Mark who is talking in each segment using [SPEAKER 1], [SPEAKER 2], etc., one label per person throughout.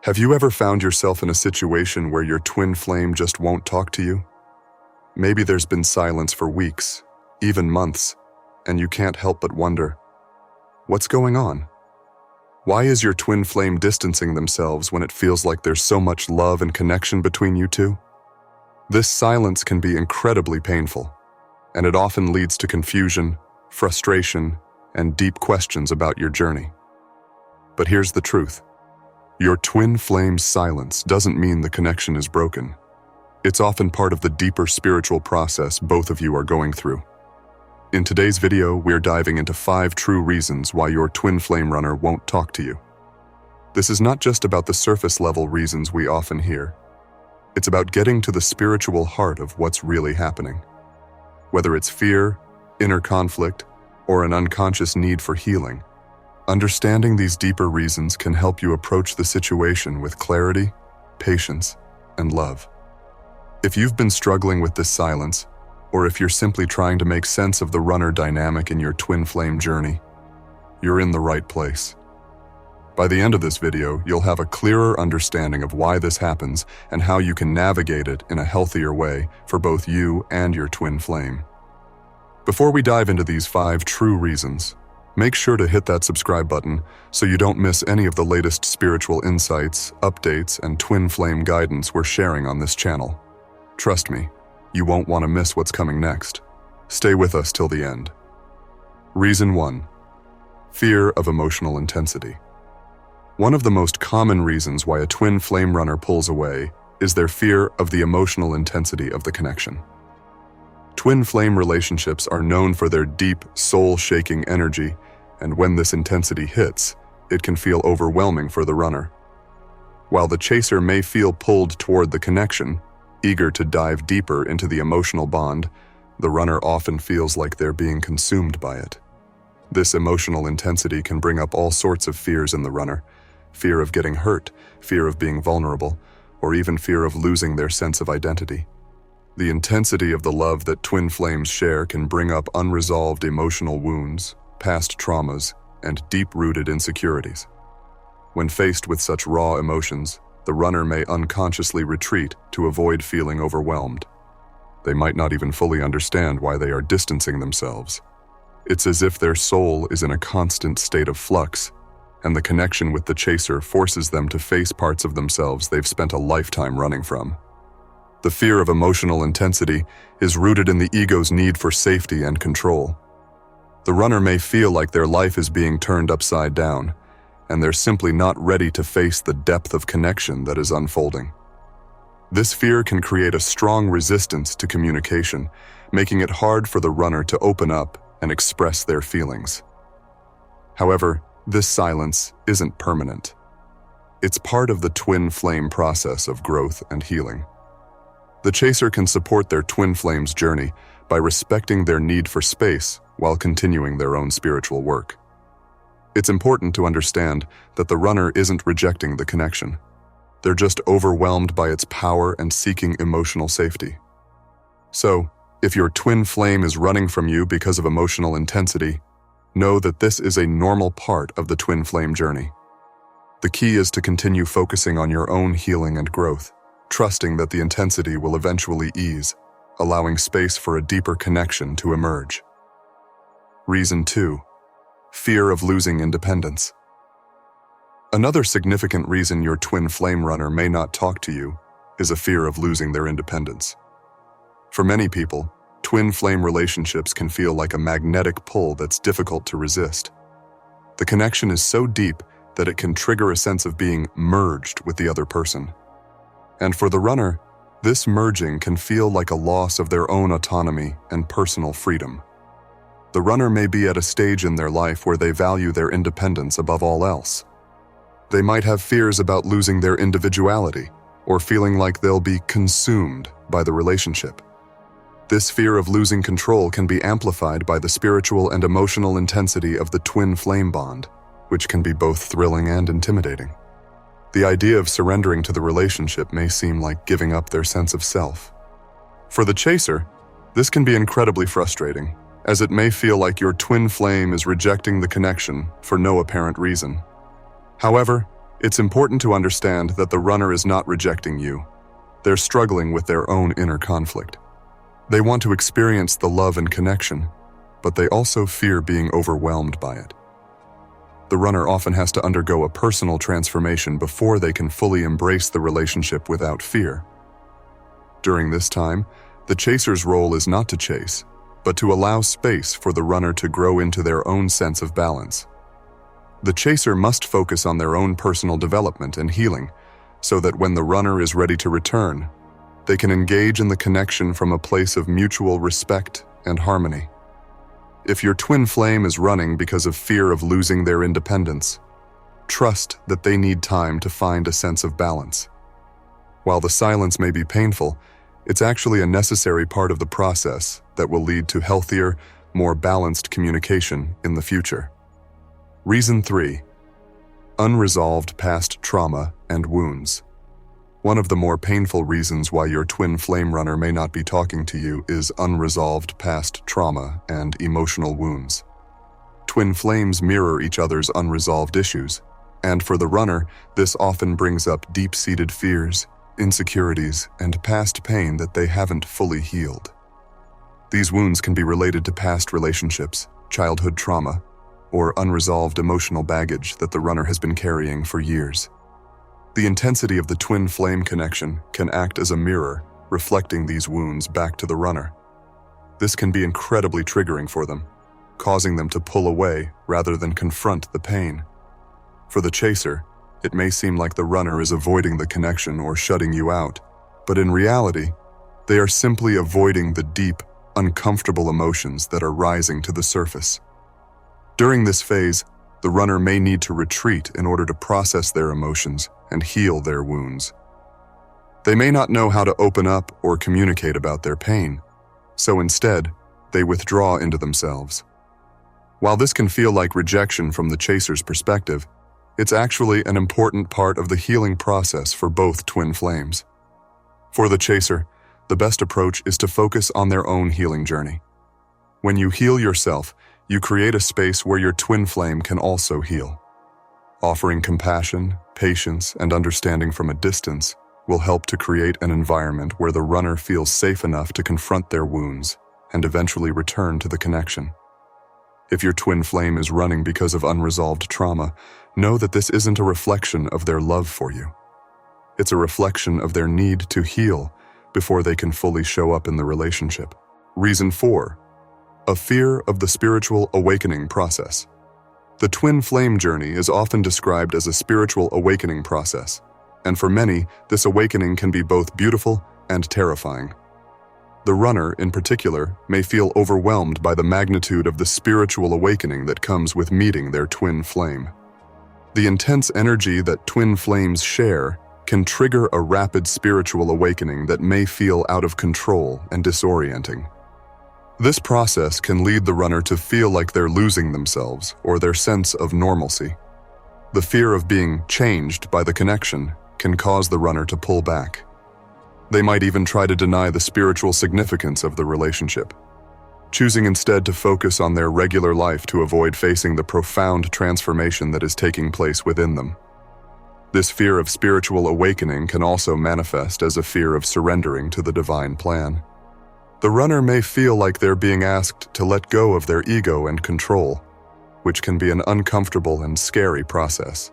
[SPEAKER 1] Have you ever found yourself in a situation where your twin flame just won't talk to you? Maybe there's been silence for weeks, even months, and you can't help but wonder, what's going on? Why is your twin flame distancing themselves when it feels like there's so much love and connection between you two? This silence can be incredibly painful, and it often leads to confusion, frustration, and deep questions about your journey. But here's the truth. Your twin flame's silence doesn't mean the connection is broken. It's often part of the deeper spiritual process both of you are going through. In today's video, we're diving into 5 true reasons why your twin flame runner won't talk to you. This is not just about the surface-level reasons we often hear. It's about getting to the spiritual heart of what's really happening. Whether it's fear, inner conflict, or an unconscious need for healing, understanding these deeper reasons can help you approach the situation with clarity, patience, and love. If you've been struggling with this silence, or if you're simply trying to make sense of the runner dynamic in your twin flame journey, you're in the right place. By the end of this video, you'll have a clearer understanding of why this happens and how you can navigate it in a healthier way for both you and your twin flame. Before we dive into these 5 true reasons, make sure to hit that subscribe button so you don't miss any of the latest spiritual insights, updates, and twin flame guidance we're sharing on this channel. Trust me, you won't want to miss what's coming next. Stay with us till the end. Reason 1. Fear of emotional intensity. One of the most common reasons why a twin flame runner pulls away is their fear of the emotional intensity of the connection. Twin flame relationships are known for their deep, soul-shaking energy, and when this intensity hits, it can feel overwhelming for the runner. While the chaser may feel pulled toward the connection, eager to dive deeper into the emotional bond, the runner often feels like they're being consumed by it. This emotional intensity can bring up all sorts of fears in the runner: fear of getting hurt, fear of being vulnerable, or even fear of losing their sense of identity. The intensity of the love that twin flames share can bring up unresolved emotional wounds, past traumas, and deep-rooted insecurities. When faced with such raw emotions, the runner may unconsciously retreat to avoid feeling overwhelmed. They might not even fully understand why they are distancing themselves. It's as if their soul is in a constant state of flux, and the connection with the chaser forces them to face parts of themselves they've spent a lifetime running from. The fear of emotional intensity is rooted in the ego's need for safety and control. The runner may feel like their life is being turned upside down, and they're simply not ready to face the depth of connection that is unfolding. This fear can create a strong resistance to communication, making it hard for the runner to open up and express their feelings. However, this silence isn't permanent. It's part of the twin flame process of growth and healing. The chaser can support their twin flame's journey by respecting their need for space while continuing their own spiritual work. It's important to understand that the runner isn't rejecting the connection. They're just overwhelmed by its power and seeking emotional safety. So, if your twin flame is running from you because of emotional intensity, know that this is a normal part of the twin flame journey. The key is to continue focusing on your own healing and growth, trusting that the intensity will eventually ease, allowing space for a deeper connection to emerge. Reason 2. Fear of losing independence. Another significant reason your twin flame runner may not talk to you is a fear of losing their independence. For many people, twin flame relationships can feel like a magnetic pull that's difficult to resist. The connection is so deep that it can trigger a sense of being merged with the other person. And for the runner, this merging can feel like a loss of their own autonomy and personal freedom. The runner may be at a stage in their life where they value their independence above all else. They might have fears about losing their individuality or feeling like they'll be consumed by the relationship. This fear of losing control can be amplified by the spiritual and emotional intensity of the twin flame bond, which can be both thrilling and intimidating. The idea of surrendering to the relationship may seem like giving up their sense of self. For the chaser, this can be incredibly frustrating, as it may feel like your twin flame is rejecting the connection for no apparent reason. However, It's important to understand that the runner is not rejecting you. They're struggling with their own inner conflict. They want to experience the love and connection, but they also fear being overwhelmed by it. The runner often has to undergo a personal transformation before they can fully embrace the relationship without fear. During this time, the chaser's role is not to chase, but to allow space for the runner to grow into their own sense of balance. The chaser must focus on their own personal development and healing, so that when the runner is ready to return, they can engage in the connection from a place of mutual respect and harmony. If your twin flame is running because of fear of losing their independence, trust that they need time to find a sense of balance. While the silence may be painful, it's actually a necessary part of the process that will lead to healthier, more balanced communication in the future. Reason 3. Unresolved past trauma and wounds. One of the more painful reasons why your twin flame runner may not be talking to you is unresolved past trauma and emotional wounds. Twin flames mirror each other's unresolved issues, and for the runner, this often brings up deep-seated fears, insecurities, and past pain that they haven't fully healed. These wounds can be related to past relationships, childhood trauma, or unresolved emotional baggage that the runner has been carrying for years. The intensity of the twin flame connection can act as a mirror, reflecting these wounds back to the runner. This can be incredibly triggering for them, causing them to pull away rather than confront the pain. For the chaser, it may seem like the runner is avoiding the connection or shutting you out, but in reality, they are simply avoiding the deep, uncomfortable emotions that are rising to the surface. During this phase, the runner may need to retreat in order to process their emotions and heal their wounds. They may not know how to open up or communicate about their pain, so instead, they withdraw into themselves. While this can feel like rejection from the chaser's perspective, it's actually an important part of the healing process for both twin flames. For the chaser, the best approach is to focus on their own healing journey. When you heal yourself, you create a space where your twin flame can also heal. Offering compassion, patience, and understanding from a distance will help to create an environment where the runner feels safe enough to confront their wounds and eventually return to the connection. If your twin flame is running because of unresolved trauma, know that this isn't a reflection of their love for you. It's a reflection of their need to heal before they can fully show up in the relationship. Reason 4. A fear of the spiritual awakening process. The twin flame journey is often described as a spiritual awakening process, and for many, this awakening can be both beautiful and terrifying. The runner, in particular, may feel overwhelmed by the magnitude of the spiritual awakening that comes with meeting their twin flame. The intense energy that twin flames share can trigger a rapid spiritual awakening that may feel out of control and disorienting. This process can lead the runner to feel like they're losing themselves or their sense of normalcy. The fear of being changed by the connection can cause the runner to pull back. They might even try to deny the spiritual significance of the relationship, choosing instead to focus on their regular life to avoid facing the profound transformation that is taking place within them. This fear of spiritual awakening can also manifest as a fear of surrendering to the divine plan. The runner may feel like they're being asked to let go of their ego and control, which can be an uncomfortable and scary process.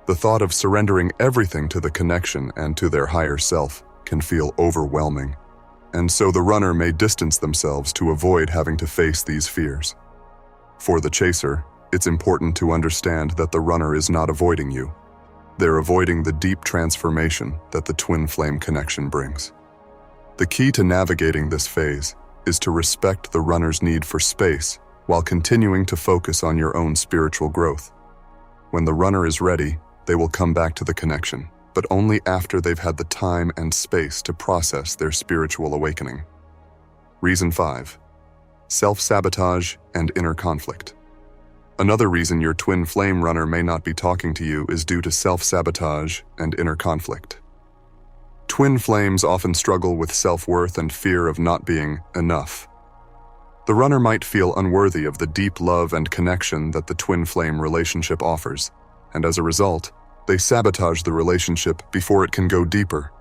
[SPEAKER 1] The thought of surrendering everything to the connection and to their higher self can feel overwhelming, and so the runner may distance themselves to avoid having to face these fears. For the chaser, it's important to understand that the runner is not avoiding you. They're avoiding the deep transformation that the twin flame connection brings. The key to navigating this phase is to respect the runner's need for space while continuing to focus on your own spiritual growth. When the runner is ready, they will come back to the connection, but only after they've had the time and space to process their spiritual awakening. Reason 5. Self-sabotage and inner conflict. Another reason your twin flame runner may not be talking to you is due to self-sabotage and inner conflict. Twin flames often struggle with self-worth and fear of not being enough. The runner might feel unworthy of the deep love and connection that the twin flame relationship offers, and as a result, They sabotage the relationship before it can go deeper.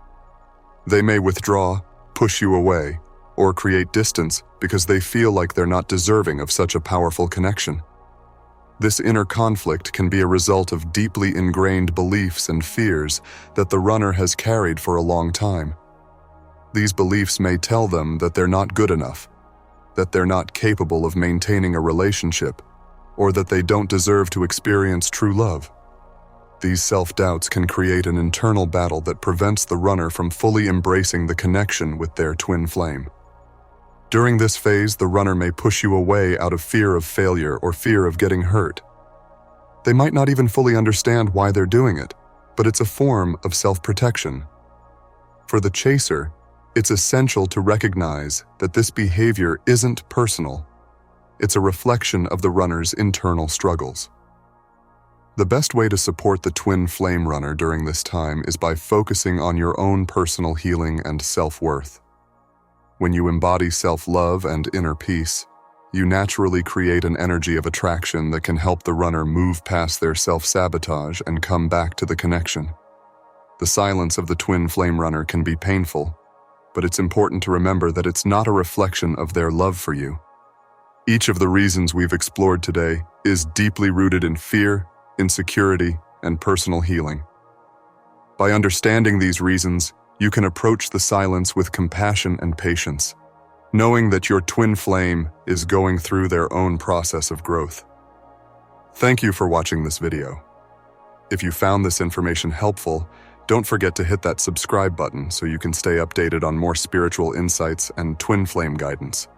[SPEAKER 1] They may withdraw, push you away, or create distance because they feel like they're not deserving of such a powerful connection. This inner conflict can be a result of deeply ingrained beliefs and fears that the runner has carried for a long time. These beliefs may tell them that they're not good enough, that they're not capable of maintaining a relationship, or that they don't deserve to experience true love. These self-doubts can create an internal battle that prevents the runner from fully embracing the connection with their twin flame. During this phase, the runner may push you away out of fear of failure or fear of getting hurt. They might not even fully understand why they're doing it, but it's a form of self-protection. For the chaser, it's essential to recognize that this behavior isn't personal. It's a reflection of the runner's internal struggles. The best way to support the twin flame runner during this time is by focusing on your own personal healing and self-worth. When you embody self-love and inner peace, you naturally create an energy of attraction that can help the runner move past their self-sabotage and come back to the connection. The silence of the twin flame runner can be painful, but it's important to remember that it's not a reflection of their love for you. Each of the reasons we've explored today is deeply rooted in fear, insecurity, and personal healing. By understanding these reasons, you can approach the silence with compassion and patience, knowing that your twin flame is going through their own process of growth. Thank you for watching this video. If you found this information helpful, don't forget to hit that subscribe button so you can stay updated on more spiritual insights and twin flame guidance.